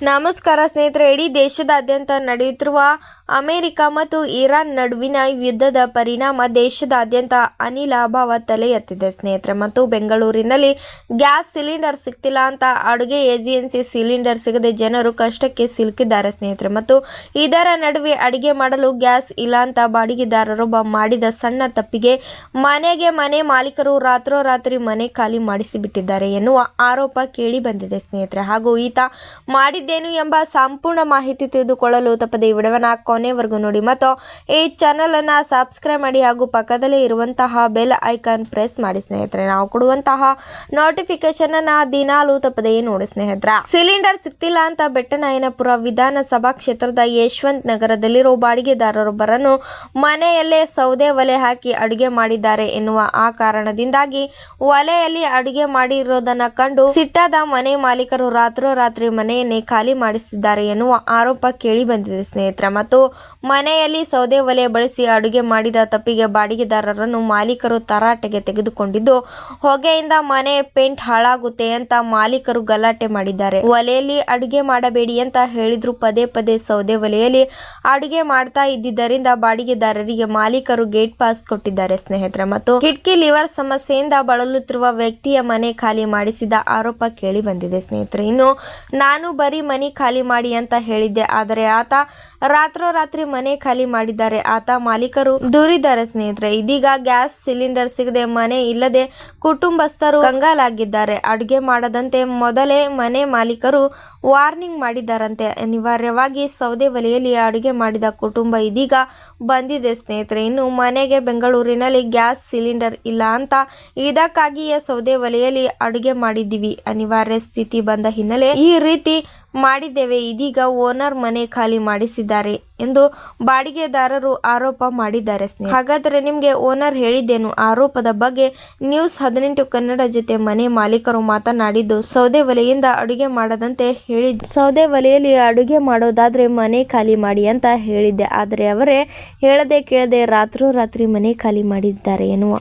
ನಮಸ್ಕಾರ ಸ್ನೇಹಿತರೆ, ಇಡೀ ದೇಶದಾದ್ಯಂತ ನಡೆಯುತ್ತಿರುವ ಅಮೆರಿಕ ಮತ್ತು ಇರಾನ್ ನಡುವಿನ ಯುದ್ಧದ ಪರಿಣಾಮ ದೇಶದಾದ್ಯಂತ ಅನಿಲ ಅಭಾವ ತಲೆ ಎತ್ತಿದೆ ಸ್ನೇಹಿತರೆ. ಮತ್ತು ಬೆಂಗಳೂರಿನಲ್ಲಿ ಗ್ಯಾಸ್ ಸಿಲಿಂಡರ್ ಸಿಗ್ತಿಲ್ಲ ಅಂತ ಅಡುಗೆ ಏಜೆನ್ಸಿ ಸಿಲಿಂಡರ್ ಸಿಗದೆ ಜನರು ಕಷ್ಟಕ್ಕೆ ಸಿಲುಕಿದ್ದಾರೆ ಸ್ನೇಹಿತರೆ. ಮತ್ತು ಇದರ ನಡುವೆ ಅಡಿಗೆ ಮಾಡಲು ಗ್ಯಾಸ್ ಇಲ್ಲ ಅಂತ ಬಾಡಿಗೆದಾರರೊಬ್ಬ ಮಾಡಿದ ಸಣ್ಣ ತಪ್ಪಿಗೆ ಮನೆ ಮಾಲೀಕರು ರಾತ್ರೋರಾತ್ರಿ ಮನೆ ಖಾಲಿ ಮಾಡಿಸಿಬಿಟ್ಟಿದ್ದಾರೆ ಎನ್ನುವ ಆರೋಪ ಕೇಳಿ ಬಂದಿದೆ ಸ್ನೇಹಿತರೆ. ಹಾಗೂ ಈತ ಮಾಡಿದ್ದೇನು ಎಂಬ ಸಂಪೂರ್ಣ ಮಾಹಿತಿ ತಿಳಿದುಕೊಳ್ಳಲು ತಪ್ಪದೆ ಈ ವಿಡಿಯೋವನ್ನು ಕೊನೆವರೆಗೂ ನೋಡಿ ಮತ್ತು ಈ ಚಾನಲ್ ಅನ್ನು ಸಬ್ಸ್ಕ್ರೈಬ್ ಮಾಡಿ ಹಾಗೂ ಪಕ್ಕದಲ್ಲೇ ಇರುವಂತಹ ಬೆಲ್ ಐಕಾನ್ ಪ್ರೆಸ್ ಮಾಡಿ ಸ್ನೇಹಿತರೆ. ನಾವು ಕೊಡುವಂತಹ ನೋಟಿಫಿಕೇಶನ್ ಅನ್ನ ದಿನಾಲೂ ತಪ್ಪದೆ ನೋಡಿ ಸ್ನೇಹಿತರೆ. ಸಿಲಿಂಡರ್ ಸಿಗ್ತಿಲ್ಲ ಅಂತ ಬೆಟ್ಟನಾಯನಪುರ ವಿಧಾನಸಭಾ ಕ್ಷೇತ್ರದ ಯಶವಂತ ನಗರದಲ್ಲಿರೋ ಬಾಡಿಗೆದಾರರೊಬ್ಬರನ್ನು ಮನೆಯಲ್ಲೇ ಸೌದೆ ಒಲೆ ಹಾಕಿ ಅಡುಗೆ ಮಾಡಿದ್ದಾರೆ ಎನ್ನುವ ಆ ಕಾರಣದಿಂದಾಗಿ ಒಲೆಯಲ್ಲಿ ಅಡುಗೆ ಮಾಡಿರೋದನ್ನ ಕಂಡು ಸಿಟ್ಟಾದ ಮನೆ ಮಾಲೀಕರು ರಾತ್ರೋರಾತ್ರಿ ಮನೆಯನ್ನೇ ಖಾಲಿ ಮಾಡಿಸಿದ್ದಾರೆ ಎನ್ನುವ ಆರೋಪ ಕೇಳಿ ಬಂದಿದೆ ಸ್ನೇಹಿತರೆ. ಮತ್ತು ಮನೆಯಲ್ಲಿ ಸೌದೆ ಒಲೆ ಬಳಸಿ ಅಡುಗೆ ಮಾಡಿದ ತಪ್ಪಿಗೆ ಬಾಡಿಗೆದಾರರನ್ನು ಮಾಲೀಕರು ತರಾಟೆಗೆ ತೆಗೆದುಕೊಂಡಿದ್ದು, ಹೊಗೆಯಿಂದ ಮನೆ ಪೇಂಟ್ ಹಾಳಾಗುತ್ತೆ ಅಂತ ಮಾಲೀಕರು ಗಲಾಟೆ ಮಾಡಿದ್ದಾರೆ. ಒಲೆಯಲ್ಲಿ ಅಡುಗೆ ಮಾಡಬೇಡಿ ಅಂತ ಹೇಳಿದ್ರು ಪದೇ ಪದೇ ಸೌದೆ ಒಲೆಯಲ್ಲಿ ಅಡುಗೆ ಮಾಡ್ತಾ ಇದ್ದಿದ್ದರಿಂದ ಬಾಡಿಗೆದಾರರಿಗೆ ಮಾಲೀಕರು ಗೇಟ್ ಪಾಸ್ ಕೊಟ್ಟಿದ್ದಾರೆ ಸ್ನೇಹಿತರೆ. ಮತ್ತು ಕಿಡ್ಕಿ ಲಿವರ್ ಸಮಸ್ಯೆಯಿಂದ ಬಳಲುತ್ತಿರುವ ವ್ಯಕ್ತಿಯ ಮನೆ ಖಾಲಿ ಮಾಡಿಸಿದ ಆರೋಪ ಕೇಳಿ ಬಂದಿದೆ ಸ್ನೇಹಿತರೆ. ಇನ್ನು ನಾನು ಬರೀ ಮನೆ ಖಾಲಿ ಮಾಡಿ ಅಂತ ಹೇಳಿದ್ದೆ, ಆದರೆ ಆತ ರಾತ್ರೋರಾತ್ರಿ ಮನೆ ಖಾಲಿ ಮಾಡಿದ್ದಾರೆ ಆತ ಮಾಲೀಕರು ದೂರಿದ್ದಾರೆ ಸ್ನೇಹಿತರೆ. ಇದೀಗ ಗ್ಯಾಸ್ ಸಿಲಿಂಡರ್ ಸಿಗದೆ ಮನೆ ಇಲ್ಲದೆ ಕುಟುಂಬಸ್ಥರು ಕಂಗಾಲಾಗಿದ್ದಾರೆ. ಅಡುಗೆ ಮಾಡದಂತೆ ಮೊದಲೇ ಮನೆ ಮಾಲೀಕರು ವಾರ್ನಿಂಗ್ ಮಾಡಿದ್ದಾರಂತೆ. ಅನಿವಾರ್ಯವಾಗಿ ಸೌದೆ ಒಲೆಯಲ್ಲಿ ಅಡುಗೆ ಮಾಡಿದ ಕುಟುಂಬ ಇದೀಗ ಬಂದಿದೆ ಸ್ನೇಹಿತರೆ. ಇನ್ನು ಮನೆಗೆ ಬೆಂಗಳೂರಿನಲ್ಲಿ ಗ್ಯಾಸ್ ಸಿಲಿಂಡರ್ ಇಲ್ಲ ಅಂತ ಇದಕ್ಕಾಗಿಯೇ ಸೌದೆ ಒಲೆಯಲ್ಲಿ ಅಡುಗೆ ಮಾಡಿದ್ದೀವಿ. ಅನಿವಾರ್ಯ ಸ್ಥಿತಿ ಬಂದ ಹಿನ್ನೆಲೆ ಈ ರೀತಿ ಮಾಡಿದ್ದೇವೆ. ಇದೀಗ ಓನರ್ ಮನೆ ಖಾಲಿ ಮಾಡಿಸಿದ್ದಾರೆ ಎಂದು ಬಾಡಿಗೆದಾರರು ಆರೋಪ ಮಾಡಿದ್ದಾರೆ ಸ್ನೇಹಿತರೆ. ಹಾಗಾದರೆ ನಿಮಗೆ ಓನರ್ ಹೇಳಿದ್ದೇನು? ಆರೋಪದ ಬಗ್ಗೆ ನ್ಯೂಸ್ 18 ಕನ್ನಡ ಜೊತೆ ಮನೆ ಮಾಲೀಕರು ಮಾತನಾಡಿದ್ದು, ಸೌದೆ ಒಲೆಯಿಂದ ಅಡುಗೆ ಮಾಡದಂತೆ ಸೌದೆ ಒಲೆಯಲ್ಲಿ ಅಡುಗೆ ಮಾಡೋದಾದ್ರೆ ಮನೆ ಖಾಲಿ ಮಾಡಿ ಅಂತ ಹೇಳಿದ್ದೆ, ಆದರೆ ಅವರೇ ಹೇಳದೆ ಕೇಳದೆ ರಾತ್ರೋರಾತ್ರಿ ಮನೆ ಖಾಲಿ ಮಾಡಿದ್ದಾರೆ ಎನ್ನುವ